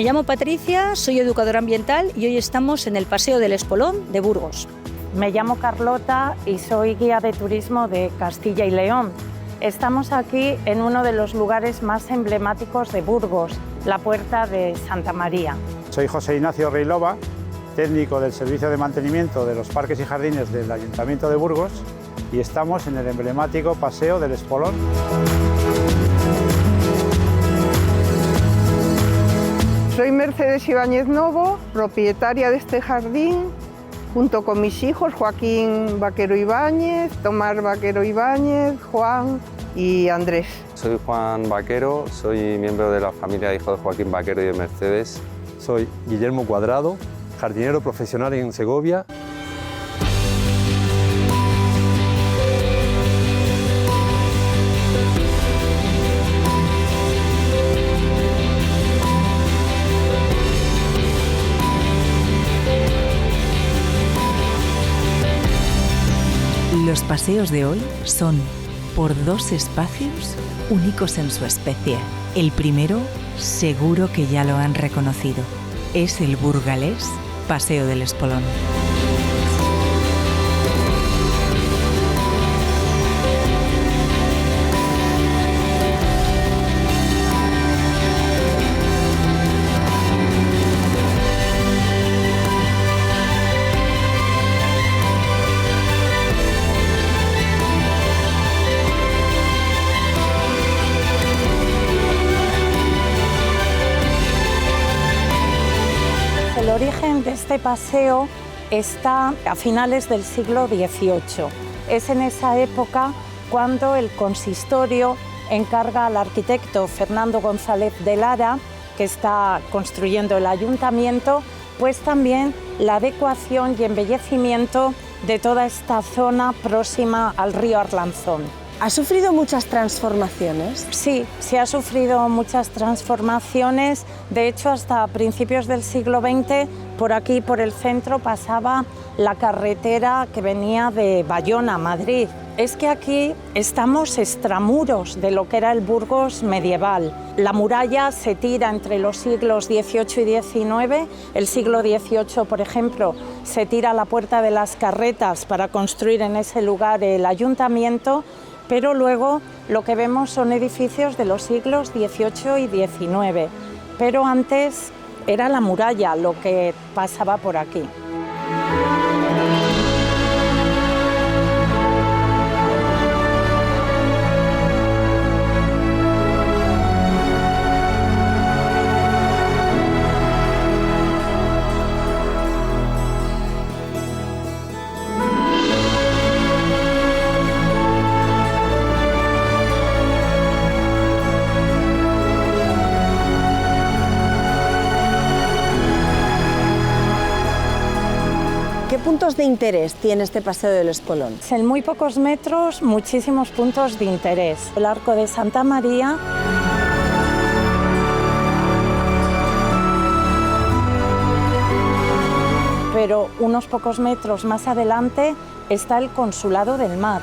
Me llamo Patricia, soy educadora ambiental y hoy estamos en el Paseo del Espolón de Burgos. Me llamo Carlota y soy guía de turismo de Castilla y León. Estamos aquí en uno de los lugares más emblemáticos de Burgos, la Puerta de Santa María. Soy José Ignacio Reilova, técnico del Servicio de Mantenimiento de los Parques y Jardines del Ayuntamiento de Burgos, y estamos en el emblemático Paseo del Espolón. Soy Mercedes Ibáñez Novo, propietaria de este jardín, junto con mis hijos Joaquín Vaquero Ibáñez, Tomás Vaquero Ibáñez, Juan y Andrés. Soy Juan Vaquero, soy miembro de la familia de hijos de Joaquín Vaquero y de Mercedes. Soy Guillermo Cuadrado, jardinero profesional en Segovia. Los paseos de hoy son por dos espacios únicos en su especie. El primero, seguro que ya lo han reconocido, es el burgalés Paseo del Espolón. El origen de este paseo está a finales del siglo XVIII. Es en esa época cuando el consistorio encarga al arquitecto Fernando González de Lara, que está construyendo el ayuntamiento, pues también la adecuación y embellecimiento de toda esta zona próxima al río Arlanzón. ¿Ha sufrido muchas transformaciones? Sí, se ha sufrido muchas transformaciones. De hecho, hasta principios del siglo XX, por aquí, por el centro, pasaba la carretera que venía de Bayona, Madrid. Es que aquí estamos extramuros de lo que era el Burgos medieval. La muralla se tira entre los siglos XVIII y XIX. El siglo XVIII, por ejemplo, se tira la Puerta de las Carretas para construir en ese lugar el ayuntamiento. Pero luego lo que vemos son edificios de los siglos XVIII y XIX. Pero antes era la muralla lo que pasaba por aquí. ¿Qué puntos de interés tiene este Paseo del Espolón? En muy pocos metros, muchísimos puntos de interés. El Arco de Santa María, pero unos pocos metros más adelante está el Consulado del Mar.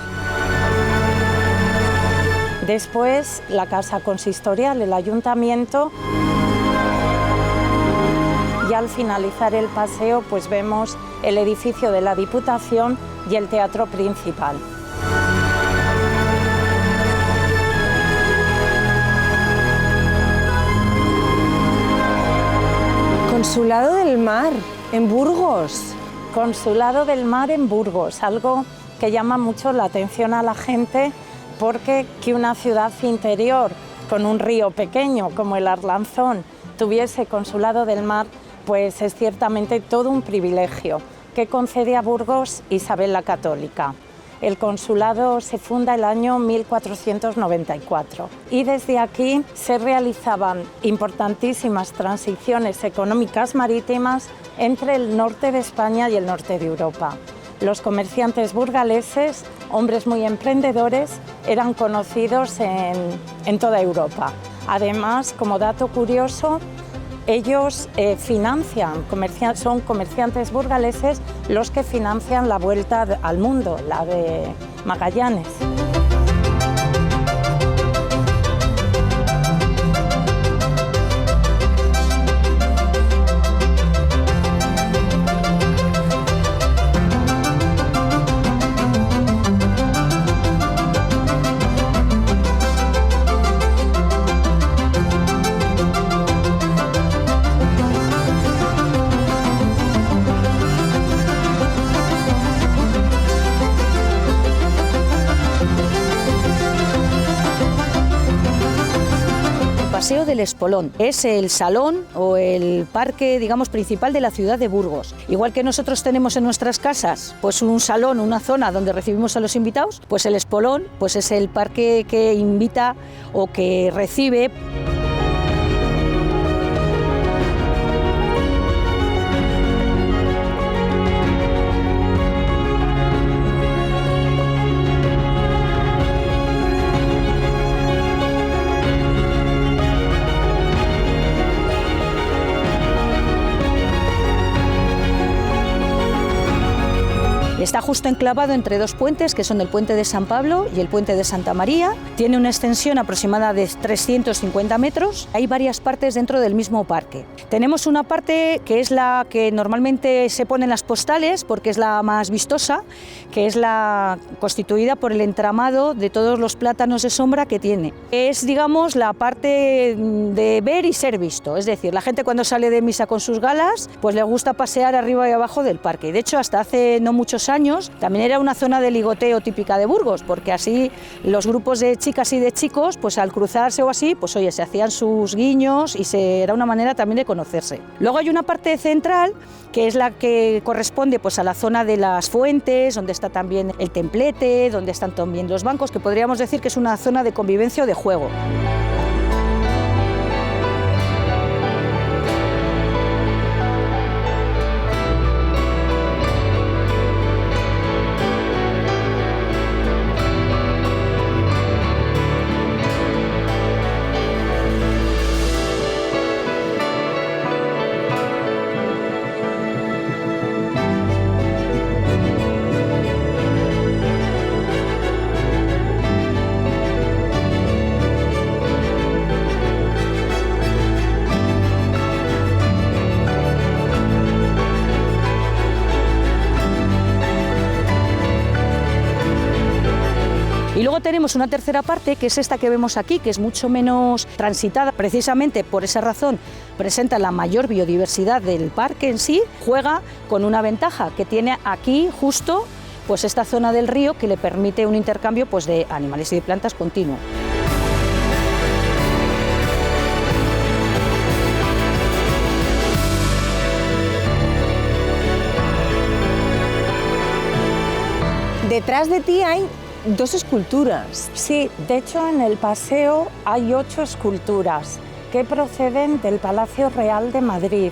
Después, la Casa Consistorial, el Ayuntamiento. Y al finalizar el paseo, pues vemos el edificio de la Diputación y el Teatro Principal. Consulado del Mar, en Burgos. Consulado del Mar en Burgos, algo que llama mucho la atención a la gente, porque que una ciudad interior con un río pequeño como el Arlanzón tuviese Consulado del Mar, pues es ciertamente todo un privilegio que concede a Burgos Isabel la Católica. El consulado se funda el año 1494 y desde aquí se realizaban importantísimas transiciones económicas marítimas entre el norte de España y el norte de Europa. Los comerciantes burgaleses, hombres muy emprendedores, eran conocidos en toda Europa. Además, como dato curioso, ellos son comerciantes burgaleses los que financian la vuelta al mundo, la de Magallanes. Paseo del Espolón. Es el salón o el parque, digamos, principal de la ciudad de Burgos. Igual que nosotros tenemos en nuestras casas pues un salón, una zona donde recibimos a los invitados, pues el Espolón pues es el parque que invita o que recibe. Está justo enclavado entre dos puentes, que son el puente de San Pablo y el puente de Santa María. Tiene una extensión aproximada de 350 metros. Hay varias partes dentro del mismo parque. Tenemos una parte que es la que normalmente se pone en las postales, porque es la más vistosa, que es la constituida por el entramado de todos los plátanos de sombra que tiene. Es, digamos, la parte de ver y ser visto. Es decir, la gente cuando sale de misa con sus galas, pues le gusta pasear arriba y abajo del parque. De hecho, hasta hace no muchos años también era una zona de ligoteo típica de Burgos, porque así los grupos de chicas y de chicos, pues al cruzarse o así, pues oye, se hacían sus guiños y era una manera también de conocerse. Luego hay una parte central que es la que corresponde pues a la zona de las fuentes, donde está también el templete, donde están también los bancos, que podríamos decir que es una zona de convivencia o de juego. Y luego tenemos una tercera parte, que es esta que vemos aquí, que es mucho menos transitada. Precisamente por esa razón presenta la mayor biodiversidad del parque en sí. Juega con una ventaja que tiene aquí justo pues esta zona del río, que le permite un intercambio pues de animales y de plantas continuo. Detrás de ti hay 2 esculturas. Sí, de hecho en el paseo hay 8 esculturas que proceden del Palacio Real de Madrid.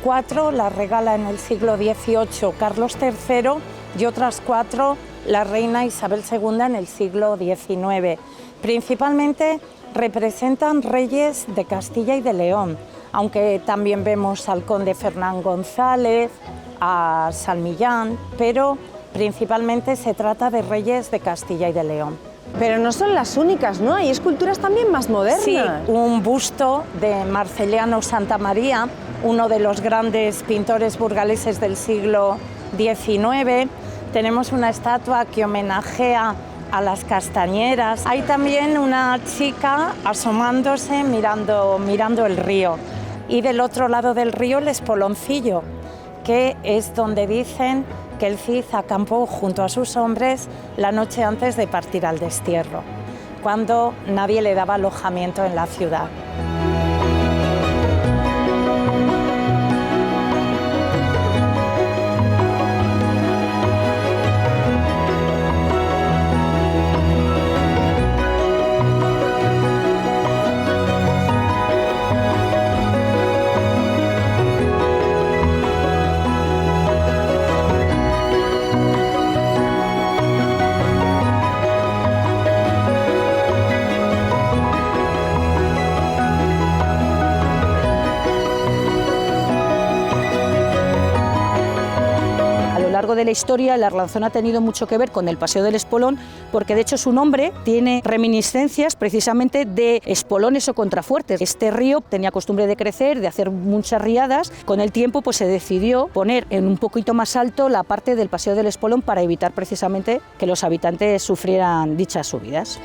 4 las regala en el siglo XVIII Carlos III y otras 4 la reina Isabel II en el siglo XIX. Principalmente representan reyes de Castilla y de León, aunque también vemos al conde Fernán González, a San Millán, pero principalmente se trata de reyes de Castilla y de León. Pero no son las únicas, ¿no? Hay esculturas también más modernas. Sí, un busto de Marceliano Santamaría, uno de los grandes pintores burgaleses del siglo XIX. Tenemos una estatua que homenajea a las castañeras. Hay también una chica asomándose mirando el río. Y del otro lado del río el Espoloncillo, que es donde dicen que el Cid acampó junto a sus hombres la noche antes de partir al destierro, cuando nadie le daba alojamiento en la ciudad. De la historia, el Arlanzón ha tenido mucho que ver con el Paseo del Espolón, porque de hecho su nombre tiene reminiscencias precisamente de espolones o contrafuertes. Este río tenía costumbre de crecer, de hacer muchas riadas. Con el tiempo pues se decidió poner en un poquito más alto la parte del Paseo del Espolón para evitar precisamente que los habitantes sufrieran dichas subidas.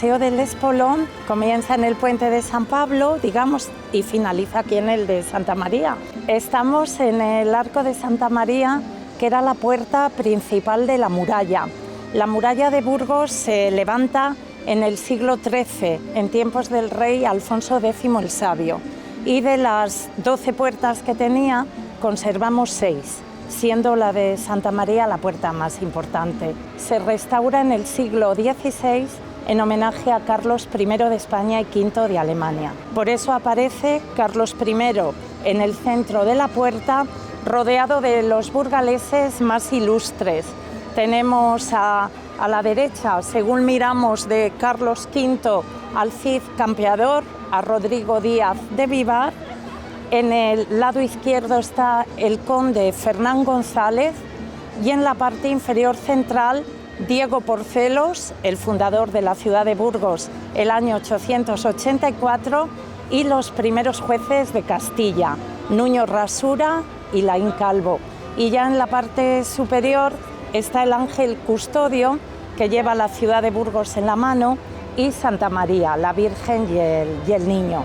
Paseo del Espolón comienza en el puente de San Pablo, digamos, y finaliza aquí en el de Santa María. Estamos en el Arco de Santa María, que era la puerta principal de la muralla. La muralla de Burgos se levanta en el siglo XIII, en tiempos del rey Alfonso X el Sabio. Y de las 12 puertas que tenía, conservamos 6, siendo la de Santa María la puerta más importante. Se restaura en el siglo XVI en homenaje a Carlos I de España y V de Alemania. Por eso aparece Carlos I en el centro de la puerta, rodeado de los burgaleses más ilustres. Tenemos a la derecha, según miramos de Carlos V, al Cid Campeador, a Rodrigo Díaz de Vivar. En el lado izquierdo está el conde Fernán González y en la parte inferior central Diego Porcelos, el fundador de la ciudad de Burgos el año 884, y los primeros jueces de Castilla, Nuño Rasura y Laín Calvo. Y ya en la parte superior está el ángel custodio, que lleva la ciudad de Burgos en la mano, y Santa María, la Virgen y el Niño.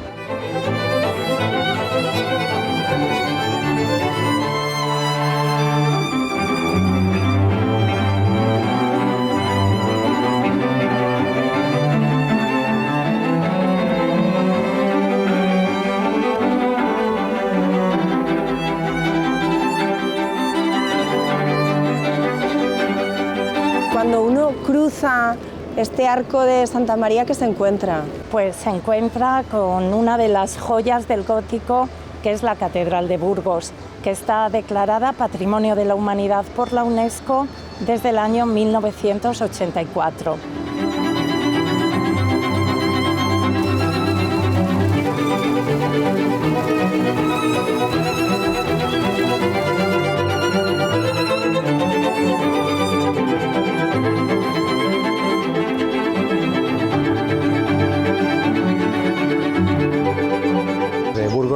Cuando uno cruza este arco de Santa María, ¿qué se encuentra? Pues se encuentra con una de las joyas del gótico, que es la Catedral de Burgos, que está declarada Patrimonio de la Humanidad por la UNESCO desde el año 1984.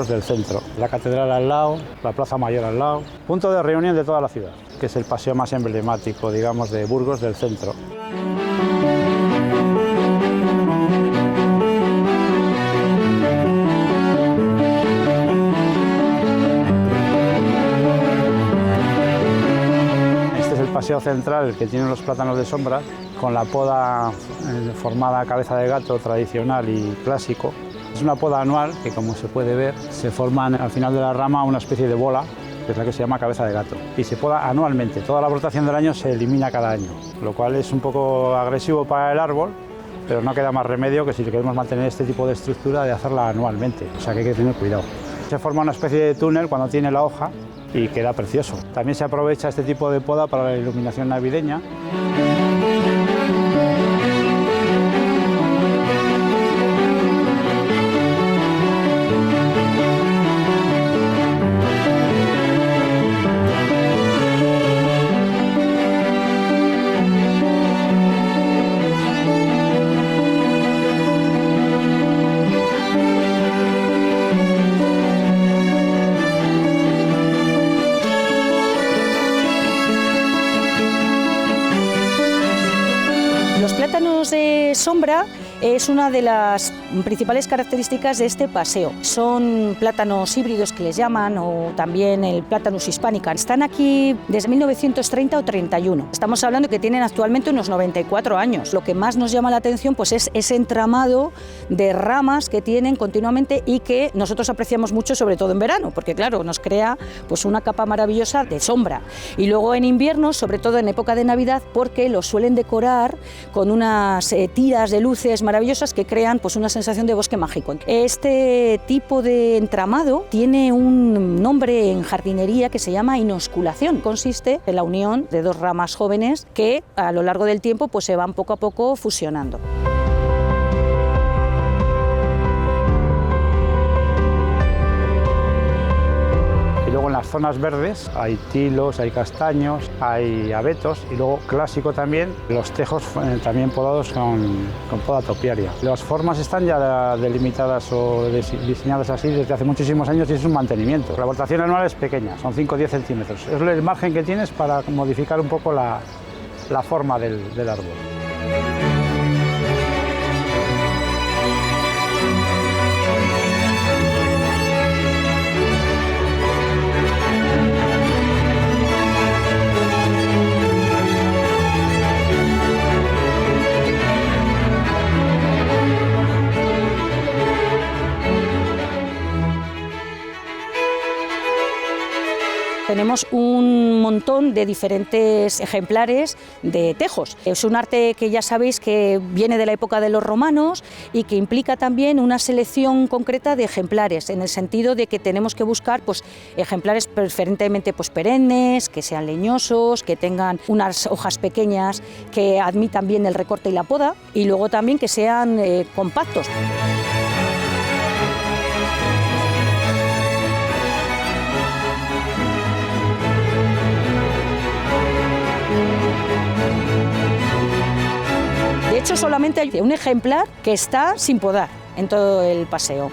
Del centro, la catedral al lado, la plaza mayor al lado, punto de reunión de toda la ciudad, que es el paseo más emblemático, digamos, de Burgos del centro. Este es el paseo central, que tiene los plátanos de sombra, con la poda formada a cabeza de gato tradicional y clásico. Es una poda anual que, como se puede ver, se forma al final de la rama una especie de bola, que es la que se llama cabeza de gato, y se poda anualmente. Toda la brotación del año se elimina cada año, lo cual es un poco agresivo para el árbol, pero no queda más remedio que, si queremos mantener este tipo de estructura, de hacerla anualmente, o sea que hay que tener cuidado. Se forma una especie de túnel cuando tiene la hoja y queda precioso. También se aprovecha este tipo de poda para la iluminación navideña. Los plátanos de sombra es una de las principales características de este paseo. Son plátanos híbridos que les llaman, o también el Platanus hispanica. Están aquí desde 1930 o 31. Estamos hablando que tienen actualmente unos 94 años. Lo que más nos llama la atención pues es ese entramado de ramas que tienen continuamente y que nosotros apreciamos mucho, sobre todo en verano, porque claro, nos crea pues una capa maravillosa de sombra. Y luego en invierno, sobre todo en época de Navidad, porque los suelen decorar con unas tiras de luces maravillosas que crean pues una sensación de bosque mágico. Este tipo de entramado tiene un nombre en jardinería que se llama inosculación. Consiste en la unión de dos ramas jóvenes que a lo largo del tiempo pues se van poco a poco fusionando. Y luego en las zonas verdes hay tilos, hay castaños, hay abetos, y luego clásico también los tejos también podados con poda topiaria. Las formas están ya delimitadas o diseñadas así desde hace muchísimos años y es un mantenimiento. La aportación anual es pequeña, son 5 o 10 centímetros. Es el margen que tienes para modificar un poco la forma del árbol. tenemos un montón de diferentes ejemplares de tejos. Es un arte que ya sabéis que viene de la época de los romanos y que implica también una selección concreta de ejemplares, en el sentido de que tenemos que buscar pues, ejemplares preferentemente pues, perennes, que sean leñosos, que tengan unas hojas pequeñas, que admitan bien el recorte y la poda, y luego también que sean compactos. De hecho, solamente hay un ejemplar que está sin podar en todo el paseo.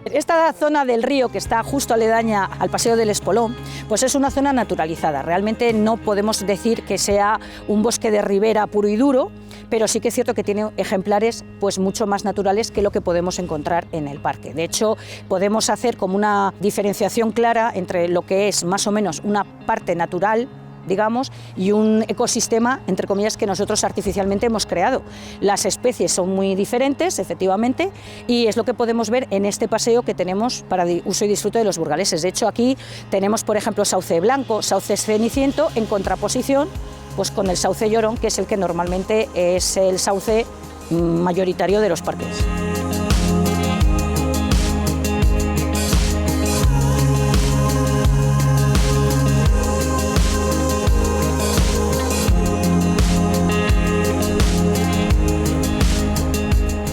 Esta zona del río, que está justo aledaña al Paseo del Espolón, pues es una zona naturalizada. Realmente no podemos decir que sea un bosque de ribera puro y duro, pero sí que es cierto que tiene ejemplares pues mucho más naturales que lo que podemos encontrar en el parque. De hecho, podemos hacer como una diferenciación clara entre lo que es más o menos una parte natural, digamos, y un ecosistema, entre comillas, que nosotros artificialmente hemos creado. Las especies son muy diferentes, efectivamente, y es lo que podemos ver en este paseo que tenemos para uso y disfrute de los burgaleses. De hecho, aquí tenemos, por ejemplo, sauce blanco, sauce ceniciento, en contraposición pues, con el sauce llorón, que es el que normalmente es el sauce mayoritario de los parques.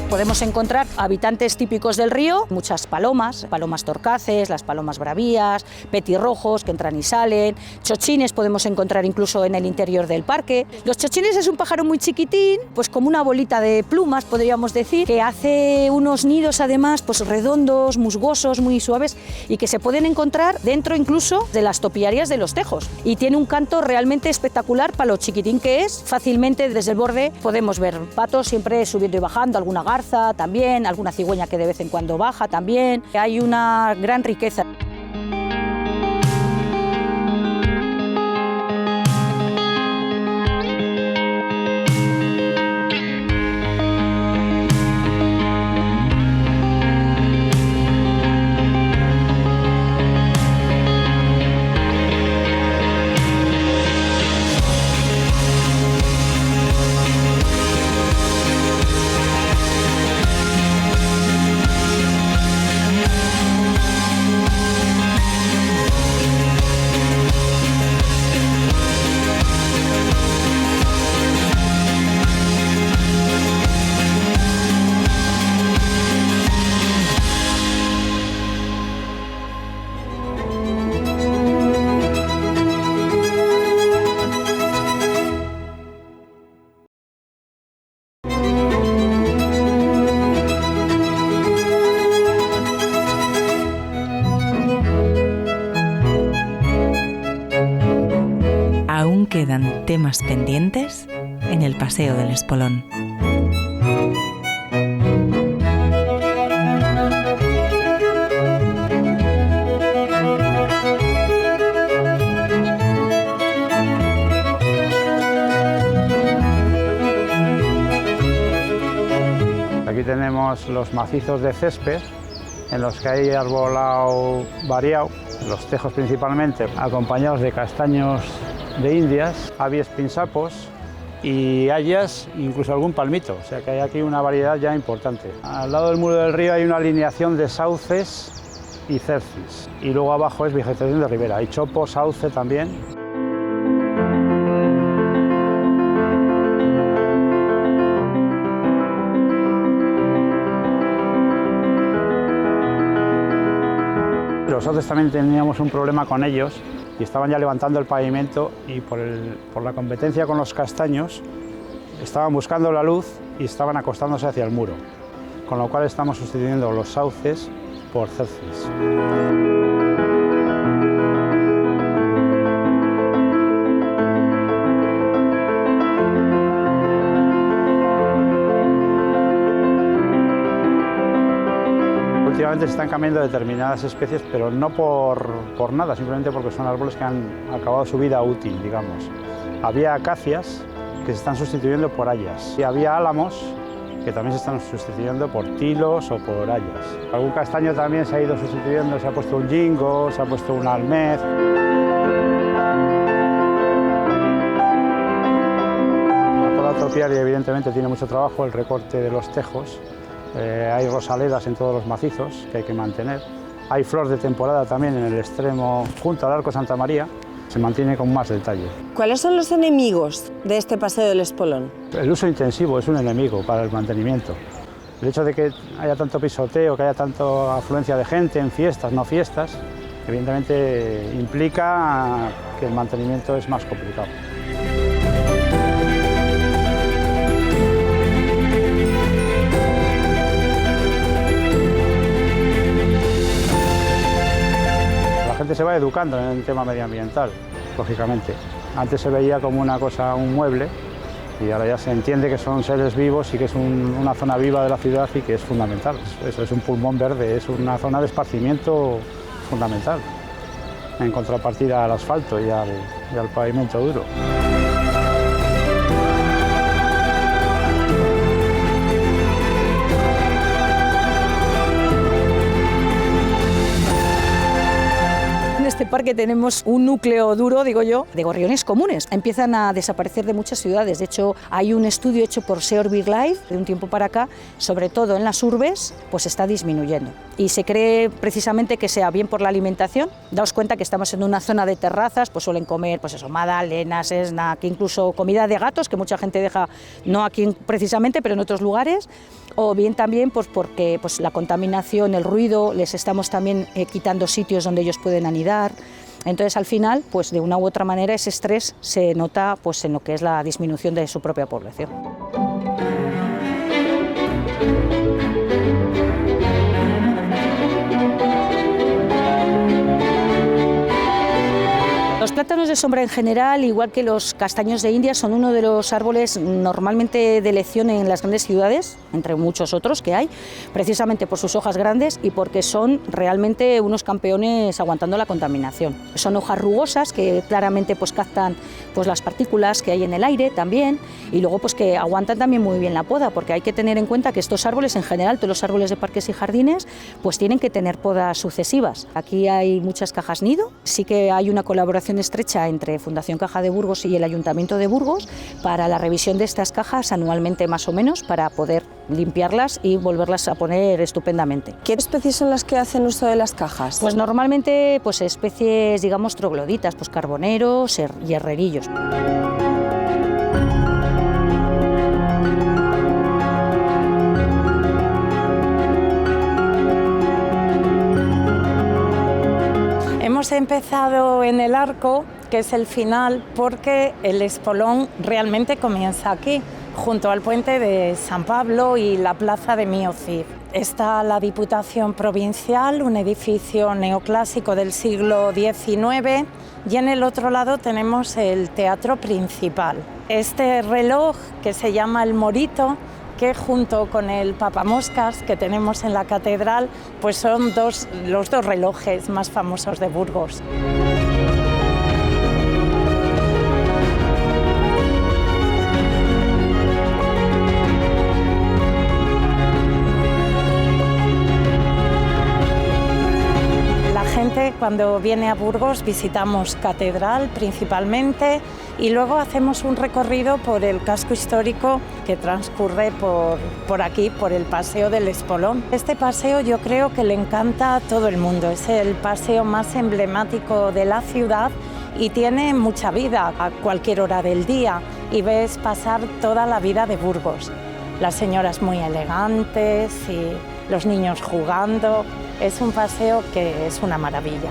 Podemos encontrar habitantes típicos del río, muchas palomas, palomas torcaces, las palomas bravías, petirrojos que entran y salen, chochines podemos encontrar incluso en el interior del parque. Los chochines es un pájaro muy chiquitín, pues como una bolita de plumas podríamos decir, que hace unos nidos además pues redondos, musgosos, muy suaves y que se pueden encontrar dentro incluso de las topiarias de los tejos. Y tiene un canto realmente espectacular para lo chiquitín que es. Fácilmente desde el borde podemos ver patos siempre subiendo y bajando, alguna garza también, alguna cigüeña que de vez en cuando baja también. Hay una gran riqueza. Aún quedan temas pendientes en el Paseo del Espolón. Aquí tenemos los macizos de césped, en los que hay arbolado variado, los tejos principalmente, acompañados de castaños de Indias, abies pinsapos y hayas, incluso algún palmito, o sea que hay aquí una variedad ya importante. Al lado del muro del río hay una alineación de sauces y cercis, y luego abajo es vegetación de ribera, hay chopo, sauce también. Los sauces también teníamos un problema con ellos y estaban ya levantando el pavimento y por la competencia con los castaños estaban buscando la luz y estaban acostándose hacia el muro, con lo cual estamos sustituyendo los sauces por cercis. Últimamente se están cambiando determinadas especies, pero no por nada, simplemente porque son árboles que han acabado su vida útil, digamos. Había acacias que se están sustituyendo por hayas y había álamos que también se están sustituyendo por tilos o por hayas. Algún castaño también se ha ido sustituyendo, se ha puesto un jingo, se ha puesto un almez. La poda topiaria evidentemente tiene mucho trabajo, el recorte de los tejos. Hay rosaledas en todos los macizos que hay que mantener. Hay flor de temporada también en el extremo junto al Arco Santa María. Se mantiene con más detalle. ¿Cuáles son los enemigos de este paseo del Espolón? El uso intensivo es un enemigo para el mantenimiento. El hecho de que haya tanto pisoteo, que haya tanta afluencia de gente en fiestas, no fiestas, evidentemente implica que el mantenimiento es más complicado. La gente se va educando en el tema medioambiental, lógicamente. Antes se veía como una cosa, un mueble, y ahora ya se entiende que son seres vivos y que es una zona viva de la ciudad y que es fundamental. Eso es un pulmón verde, es una zona de esparcimiento fundamental, en contrapartida al asfalto y al pavimento duro. En este parque tenemos un núcleo duro, digo yo, de gorriones comunes. Empiezan a desaparecer de muchas ciudades. De hecho, hay un estudio hecho por Seor BirdLife de un tiempo para acá, sobre todo en las urbes, pues está disminuyendo. Y se cree precisamente que sea bien por la alimentación. Daos cuenta que estamos en una zona de terrazas, pues suelen comer pues eso, magdalenas, snack, incluso comida de gatos, que mucha gente deja, no aquí precisamente, pero en otros lugares. O bien también pues porque pues, la contaminación, el ruido, les estamos también quitando sitios donde ellos pueden anidar. Entonces, al final, pues de una u otra manera, ese estrés se nota pues, en lo que es la disminución de su propia población. Los plátanos de sombra en general, igual que los castaños de India, son uno de los árboles normalmente de elección en las grandes ciudades, entre muchos otros que hay, precisamente por sus hojas grandes y porque son realmente unos campeones aguantando la contaminación. Son hojas rugosas que claramente pues, captan pues, las partículas que hay en el aire también y luego pues, que aguantan también muy bien la poda, porque hay que tener en cuenta que estos árboles en general, todos los árboles de parques y jardines, pues tienen que tener podas sucesivas. Aquí hay muchas cajas nido, sí que hay una colaboración estrecha entre Fundación Caja de Burgos y el Ayuntamiento de Burgos para la revisión de estas cajas anualmente más o menos para poder limpiarlas y volverlas a poner estupendamente. ¿Qué especies son las que hacen uso de las cajas? Pues normalmente pues especies digamos trogloditas, pues carboneros y herrerillos. Hemos empezado en el arco, que es el final, porque el Espolón realmente comienza aquí, junto al puente de San Pablo y la plaza de Mío Cid. Está la Diputación Provincial, un edificio neoclásico del siglo XIX, y en el otro lado tenemos el Teatro Principal. Este reloj, que se llama el Morito, que junto con el Papamoscas que tenemos en la catedral, pues son los dos relojes más famosos de Burgos. Cuando viene a Burgos visitamos Catedral principalmente y luego hacemos un recorrido por el casco histórico que transcurre por aquí, por el Paseo del Espolón. Este paseo yo creo que le encanta a todo el mundo, es el paseo más emblemático de la ciudad y tiene mucha vida a cualquier hora del día y ves pasar toda la vida de Burgos. Las señoras muy elegantes y los niños jugando. Es un paseo que es una maravilla.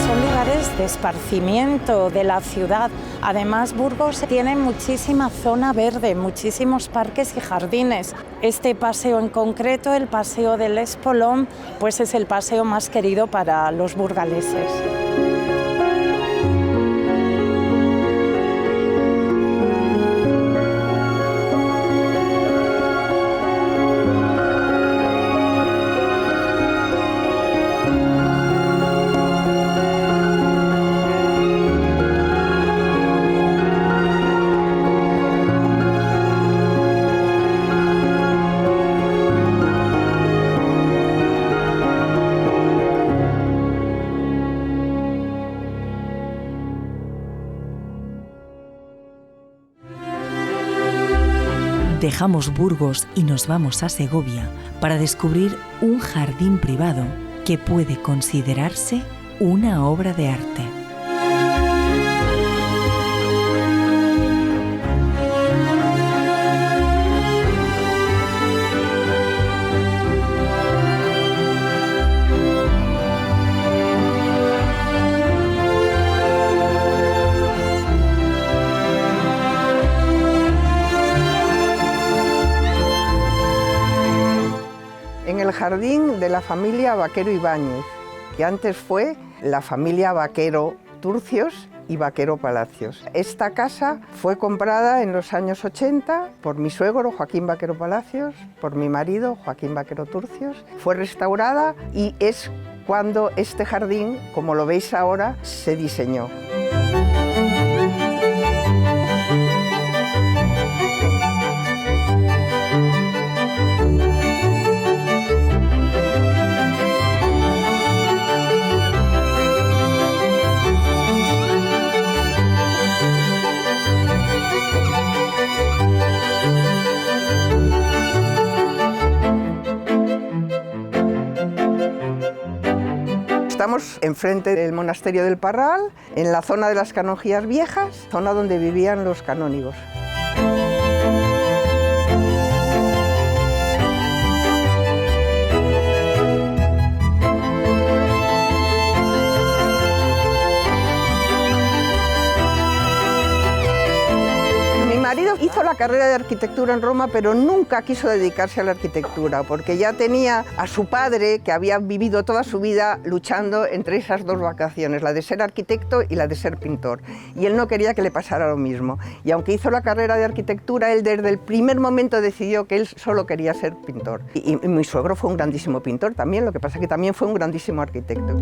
Son lugares de esparcimiento de la ciudad. Además, Burgos tiene muchísima zona verde, muchísimos parques y jardines. Este paseo en concreto, el Paseo del Espolón, pues es el paseo más querido para los burgaleses. Dejamos Burgos y nos vamos a Segovia para descubrir un jardín privado que puede considerarse una obra de arte. En el jardín de la familia Vaquero Ibáñez, que antes fue la familia Vaquero Turcios y Vaquero Palacios. Esta casa fue comprada en los años 80 por mi suegro Joaquín Vaquero Palacios, por mi marido Joaquín Vaquero Turcios. Fue restaurada y es cuando este jardín, como lo veis ahora, se diseñó. Estamos enfrente del monasterio del Parral, en la zona de las canonjías viejas, zona donde vivían los canónigos. Hizo la carrera de arquitectura en Roma, pero nunca quiso dedicarse a la arquitectura, porque ya tenía a su padre, que había vivido toda su vida luchando entre esas dos vocaciones, la de ser arquitecto y la de ser pintor. Y él no quería que le pasara lo mismo. Y aunque hizo la carrera de arquitectura, él desde el primer momento decidió que él solo quería ser pintor. Y mi suegro fue un grandísimo pintor también, lo que pasa es que también fue un grandísimo arquitecto.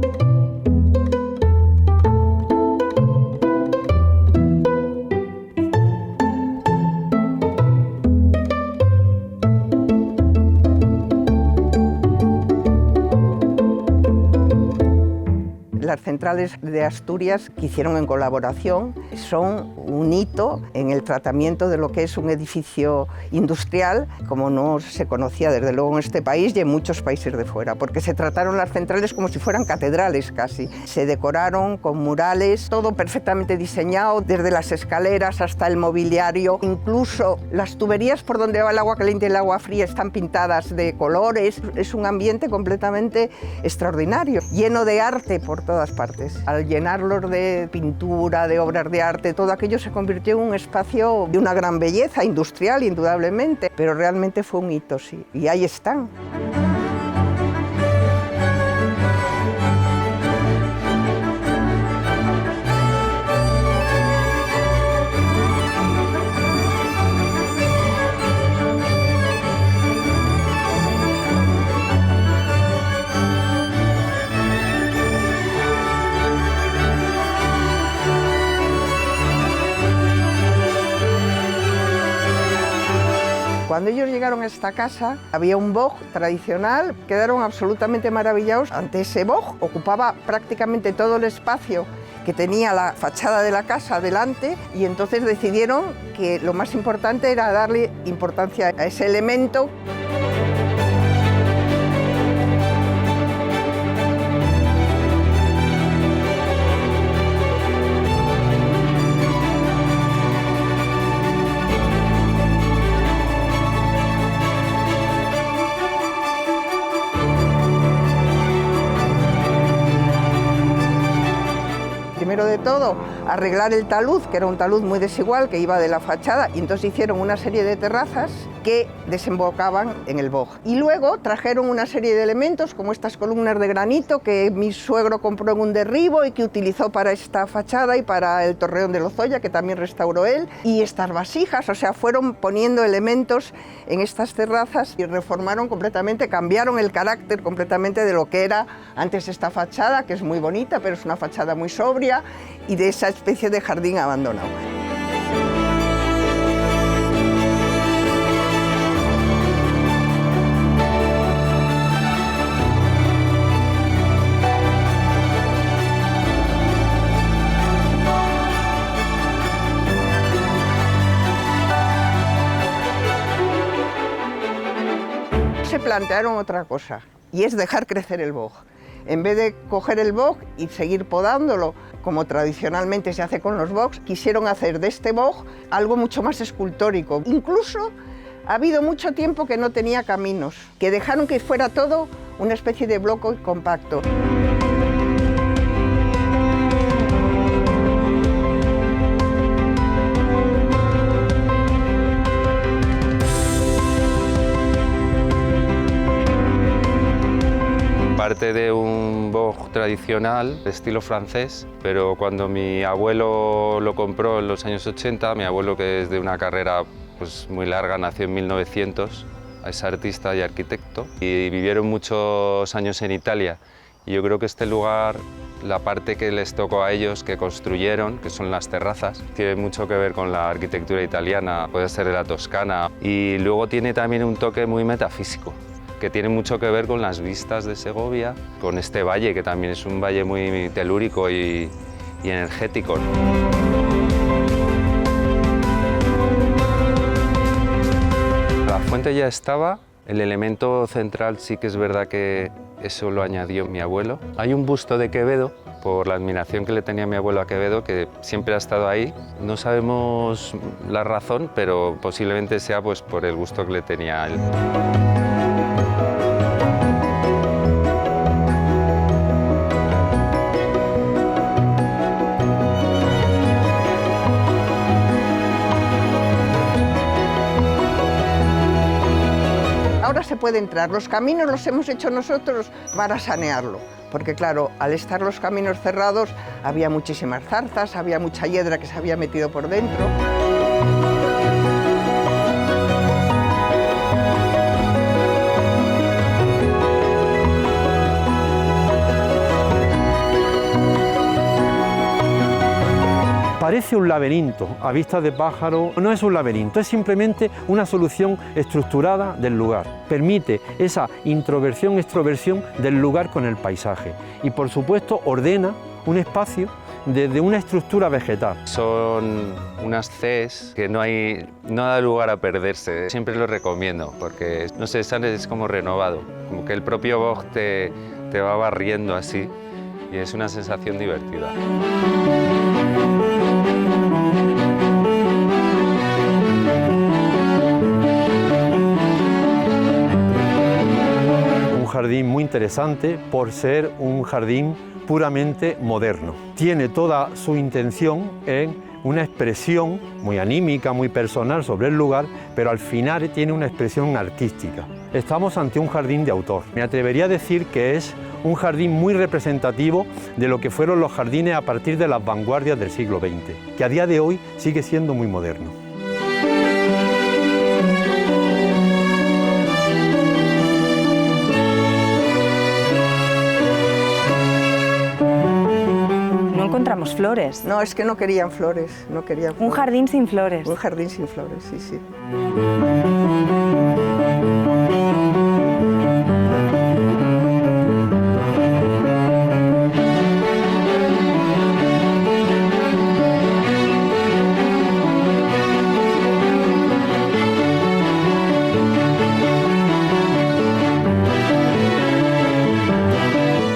Las centrales de Asturias que hicieron en colaboración son un hito en el tratamiento de lo que es un edificio industrial, como no se conocía desde luego en este país y en muchos países de fuera, porque se trataron las centrales como si fueran catedrales casi. Se decoraron con murales, todo perfectamente diseñado, desde las escaleras hasta el mobiliario, incluso las tuberías por donde va el agua caliente y el agua fría están pintadas de colores. Es un ambiente completamente extraordinario, lleno de arte por todas partes. Al llenarlos de pintura, de obras de arte, todo aquello se convirtió en un espacio de una gran belleza industrial, indudablemente, pero realmente fue un hito, sí, y ahí están. Cuando ellos llegaron a esta casa, había un boj tradicional, quedaron absolutamente maravillados ante ese boj, ocupaba prácticamente todo el espacio que tenía la fachada de la casa delante y entonces decidieron que lo más importante era darle importancia a ese elemento. Primero de todo, arreglar el talud, que era un talud muy desigual, que iba de la fachada, y entonces hicieron una serie de terrazas que desembocaban en el boj. Y luego trajeron una serie de elementos, como estas columnas de granito que mi suegro compró en un derribo y que utilizó para esta fachada y para el torreón de Lozoya, que también restauró él, y estas vasijas, o sea, fueron poniendo elementos en estas terrazas y reformaron completamente, cambiaron el carácter completamente de lo que era antes esta fachada, que es muy bonita, pero es una fachada muy sobria, y de esa especie de jardín abandonado. plantearon otra cosa, y es dejar crecer el boj. En vez de coger el boj y seguir podándolo, como tradicionalmente se hace con los bogs, quisieron hacer de este boj algo mucho más escultórico. Incluso ha habido mucho tiempo que no tenía caminos, que dejaron que fuera todo una especie de bloque compacto. Parte de un boj tradicional de estilo francés, pero cuando mi abuelo lo compró en los años 80, mi abuelo, que es de una carrera pues, muy larga, nació en 1900, es artista y arquitecto, y vivieron muchos años en Italia. Y yo creo que este lugar, la parte que les tocó a ellos, que construyeron, que son las terrazas, tiene mucho que ver con la arquitectura italiana, puede ser de la Toscana, y luego tiene también un toque muy metafísico, que tiene mucho que ver con las vistas de Segovia, con este valle, que también es un valle muy telúrico y energético. La fuente ya estaba, el elemento central sí que es verdad que eso lo añadió mi abuelo. Hay un busto de Quevedo, por la admiración que le tenía mi abuelo a Quevedo, que siempre ha estado ahí. No sabemos la razón, pero posiblemente sea pues, por el gusto que le tenía a él. Ahora se puede entrar. Los caminos los hemos hecho nosotros para sanearlo, porque claro, al estar los caminos cerrados había muchísimas zarzas, había mucha hiedra que se había metido por dentro. Parece un laberinto a vista de pájaro. No es un laberinto, es simplemente una solución estructurada del lugar. Permite esa introversión-extroversión del lugar con el paisaje y por supuesto ordena un espacio desde una estructura vegetal. Son unas Cs que no da lugar a perderse. Siempre lo recomiendo porque, no sé, sales como renovado, como que el propio boj te va barriendo así y es una sensación divertida. Un jardín muy interesante por ser un jardín puramente moderno. Tiene toda su intención en una expresión muy anímica, muy personal sobre el lugar, pero al final tiene una expresión artística. Estamos ante un jardín de autor. Me atrevería a decir que es un jardín muy representativo de lo que fueron los jardines a partir de las vanguardias del siglo XX, que a día de hoy sigue siendo muy moderno. No encontramos flores. No, es que no querían flores, no querían flores. Un jardín sin flores. Un jardín sin flores, sí, sí.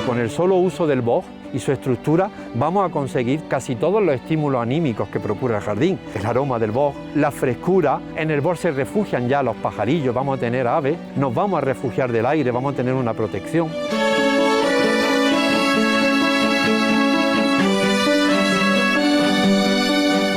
Con el solo uso del boj y su estructura vamos a conseguir casi todos los estímulos anímicos que procura el jardín. El aroma del boj, la frescura, en el boj se refugian ya los pajarillos, vamos a tener aves, nos vamos a refugiar del aire, vamos a tener una protección.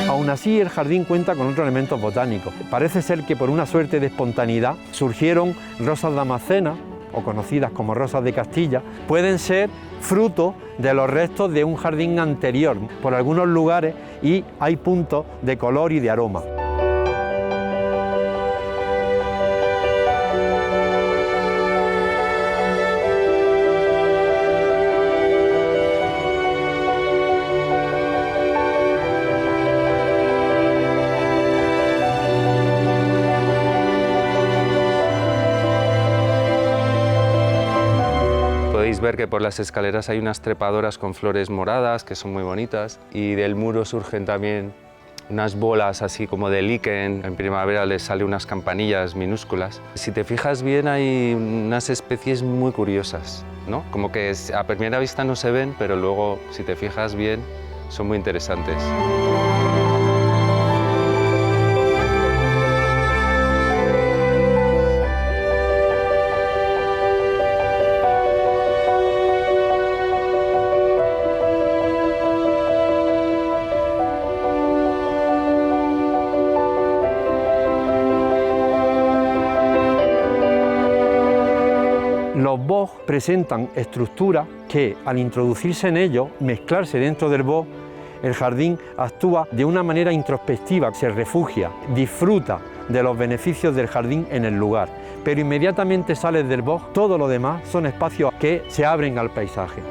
Aún así, el jardín cuenta con otros elementos botánicos. Parece ser que por una suerte de espontaneidad surgieron rosas damascenas, o conocidas como rosas de Castilla, pueden ser fruto de los restos de un jardín anterior por algunos lugares y hay puntos de color y de aroma. Podéis ver que por las escaleras hay unas trepadoras con flores moradas que son muy bonitas y del muro surgen también unas bolas así como de líquen, en primavera les salen unas campanillas minúsculas. Si te fijas bien hay unas especies muy curiosas, ¿no? Como que a primera vista no se ven, pero luego si te fijas bien son muy interesantes. Los bogs presentan estructuras que, al introducirse en ellos, mezclarse dentro del bosque, el jardín actúa de una manera introspectiva, se refugia, disfruta de los beneficios del jardín en el lugar, pero inmediatamente sales del bosque, todo lo demás son espacios que se abren al paisaje.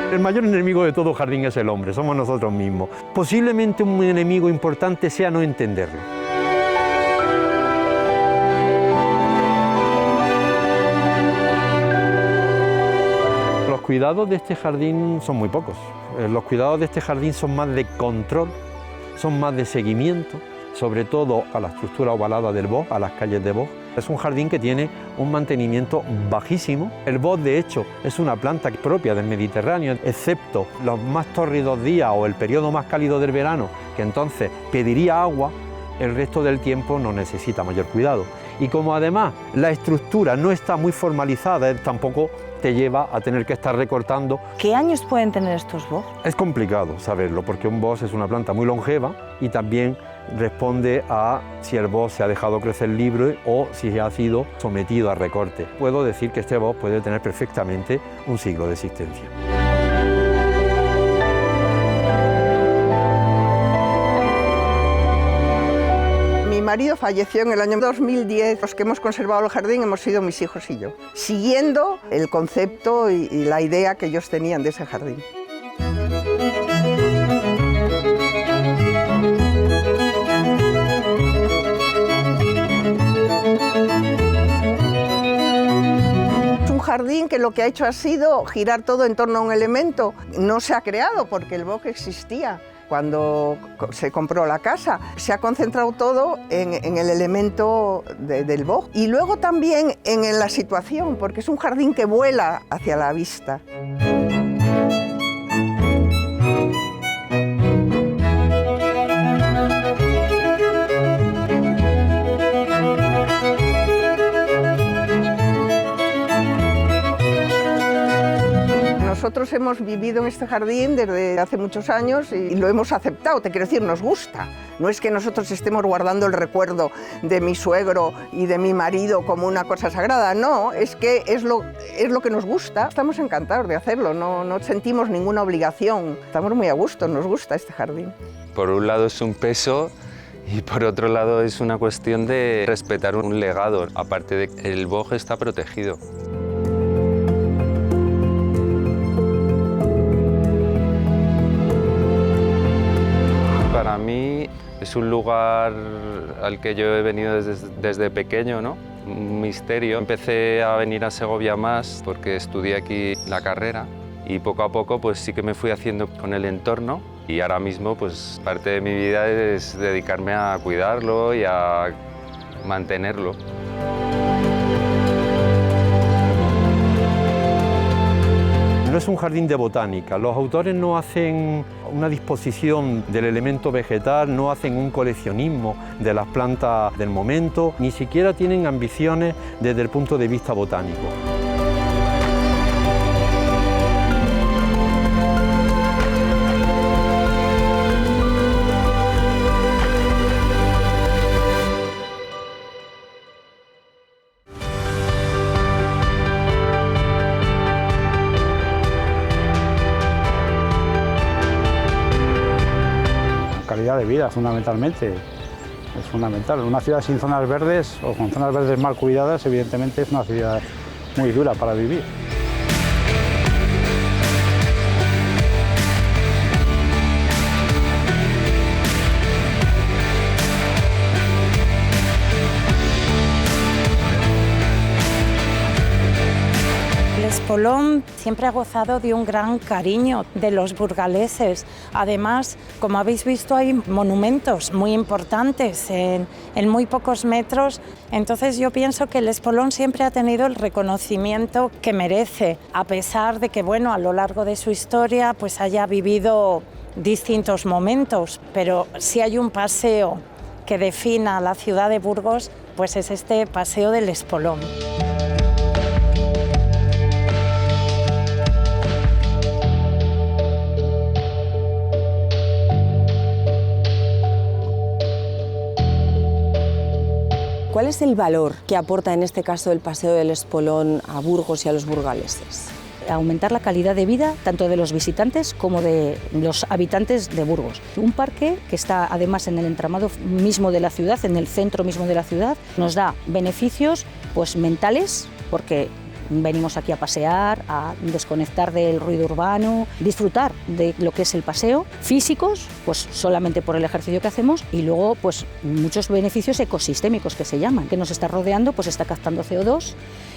El mayor enemigo de todo jardín es el hombre, somos nosotros mismos. Posiblemente un enemigo importante sea no entenderlo. Los cuidados de este jardín son muy pocos. Los cuidados de este jardín son más de control, son más de seguimiento, sobre todo a la estructura ovalada del bosque, a las calles de bosque. Es un jardín que tiene un mantenimiento bajísimo. El bosque, de hecho, es una planta propia del Mediterráneo, excepto los más tórridos días o el periodo más cálido del verano, que entonces pediría agua, el resto del tiempo no necesita mayor cuidado. Y como además la estructura no está muy formalizada, tampoco te lleva a tener que estar recortando. ¿Qué años pueden tener estos bosques? Es complicado saberlo, porque un bosque es una planta muy longeva y también responde a si el bosque se ha dejado crecer libre o si ha sido sometido a recorte. Puedo decir que este bosque puede tener perfectamente un siglo de existencia. Mi marido falleció en el año 2010. Los que hemos conservado el jardín hemos sido mis hijos y yo, siguiendo el concepto y la idea que ellos tenían de ese jardín. Jardín que lo que ha hecho ha sido girar todo en torno a un elemento. No se ha creado porque el bosque existía cuando se compró la casa. Se ha concentrado todo en el elemento del bosque y luego también en la situación, porque es un jardín que vuela hacia la vista. Nosotros hemos vivido en este jardín desde hace muchos años y lo hemos aceptado, te quiero decir, nos gusta. No es que nosotros estemos guardando el recuerdo de mi suegro y de mi marido como una cosa sagrada, no, es que es lo que nos gusta. Estamos encantados de hacerlo, no sentimos ninguna obligación, estamos muy a gusto, nos gusta este jardín. Por un lado es un peso y por otro lado es una cuestión de respetar un legado, aparte de que el bosque está protegido. Para mí es un lugar al que yo he venido desde pequeño, ¿no? Un misterio. Empecé a venir a Segovia más porque estudié aquí la carrera y poco a poco pues sí que me fui haciendo con el entorno y ahora mismo pues parte de mi vida es dedicarme a cuidarlo y a mantenerlo. No es un jardín de botánica, los autores no hacen una disposición del elemento vegetal, no hacen un coleccionismo de las plantas del momento, ni siquiera tienen ambiciones desde el punto de vista botánico. Calidad de vida, fundamentalmente. Es fundamental. Una ciudad sin zonas verdes o con zonas verdes mal cuidadas, evidentemente es una ciudad muy dura para vivir. espolón siempre ha gozado de un gran cariño de los burgaleses. Además, como habéis visto, hay monumentos muy importantes en muy pocos metros. Entonces yo pienso que el espolón siempre ha tenido el reconocimiento que merece, a pesar de que, bueno, a lo largo de su historia pues haya vivido distintos momentos, pero si hay un paseo que defina la ciudad de Burgos, pues es este paseo del espolón. ¿Cuál es el valor que aporta en este caso el paseo del espolón a Burgos y a los burgaleses? Aumentar la calidad de vida tanto de los visitantes como de los habitantes de Burgos. Un parque que está además en el entramado mismo de la ciudad, en el centro mismo de la ciudad, nos da beneficios pues mentales, porque venimos aquí a pasear, a desconectar del ruido urbano, disfrutar de lo que es el paseo, físicos, pues solamente por el ejercicio que hacemos, y luego pues muchos beneficios ecosistémicos que se llaman, que nos está rodeando, pues está captando CO2,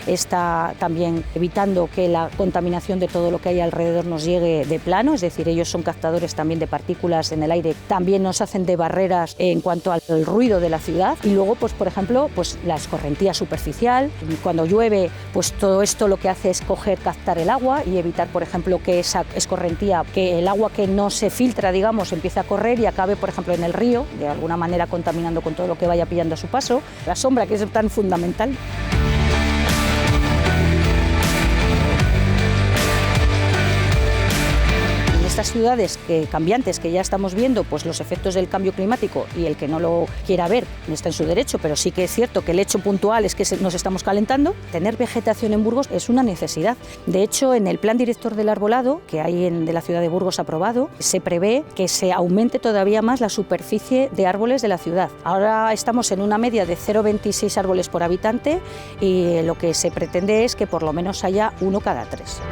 está también evitando que la contaminación de todo lo que hay alrededor nos llegue de plano, es decir, ellos son captadores también de partículas en el aire, también nos hacen de barreras en cuanto al ruido de la ciudad, y luego pues por ejemplo pues la escorrentía superficial, cuando llueve pues todo esto lo que hace es captar el agua y evitar por ejemplo que esa escorrentía, que el agua que no se filtra digamos empiece a correr y acabe por ejemplo en el río, de alguna manera contaminando con todo lo que vaya pillando a su paso, la sombra que es tan fundamental. Estas ciudades cambiantes que ya estamos viendo, pues los efectos del cambio climático, y el que no lo quiera ver no está en su derecho, pero sí que es cierto que el hecho puntual es que nos estamos calentando. Tener vegetación en Burgos es una necesidad. De hecho, en el plan director del arbolado que hay de la ciudad de Burgos aprobado, se prevé que se aumente todavía más la superficie de árboles de la ciudad. Ahora estamos en una media de 0,26 árboles por habitante y lo que se pretende es que por lo menos haya uno cada 3.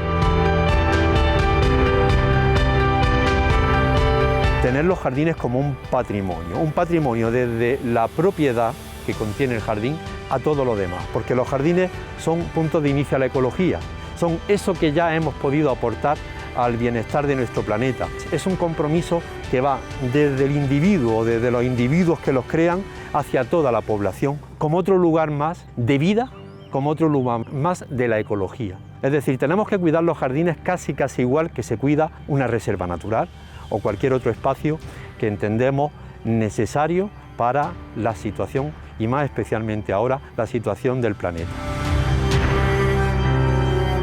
Tener los jardines como un patrimonio desde la propiedad que contiene el jardín a todo lo demás, porque los jardines son puntos de inicio a la ecología, son eso que ya hemos podido aportar al bienestar de nuestro planeta. Es un compromiso que va desde el individuo, desde los individuos que los crean, hacia toda la población, como otro lugar más de vida, como otro lugar más de la ecología. Es decir, tenemos que cuidar los jardines casi igual que se cuida una reserva natural o cualquier otro espacio que entendemos necesario para la situación, y más especialmente ahora, la situación del planeta.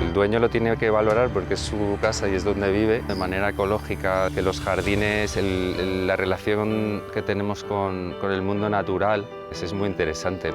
El dueño lo tiene que valorar porque es su casa y es donde vive, de manera ecológica, que los jardines, la relación que tenemos con el mundo natural, es muy interesante.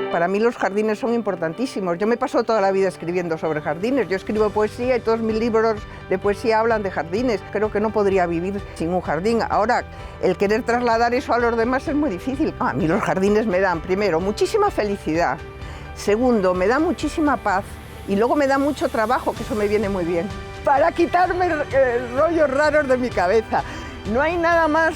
Para mí los jardines son importantísimos. Yo me paso toda la vida escribiendo sobre jardines. Yo escribo poesía y todos mis libros de poesía hablan de jardines. Creo que no podría vivir sin un jardín. Ahora, el querer trasladar eso a los demás es muy difícil. A mí los jardines me dan, primero, muchísima felicidad. Segundo, me dan muchísima paz. Y luego me da mucho trabajo, que eso me viene muy bien, para quitarme rollos raros de mi cabeza. No hay nada más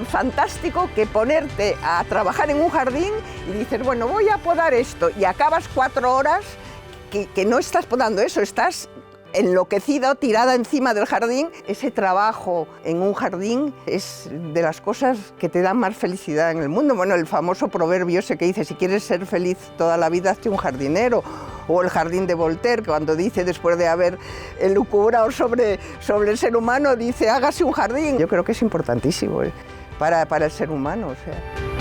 fantástico que ponerte a trabajar en un jardín y dices, bueno, voy a podar esto, y acabas 4 horas que no estás podando eso, estás enloquecida, tirada encima del jardín. Ese trabajo en un jardín es de las cosas que te dan más felicidad en el mundo. Bueno, el famoso proverbio ese que dice, si quieres ser feliz toda la vida, hazte un jardinero. O el jardín de Voltaire, cuando dice, después de haber elucubrado sobre el ser humano, dice, hágase un jardín. Yo creo que es importantísimo para el ser humano. O sea.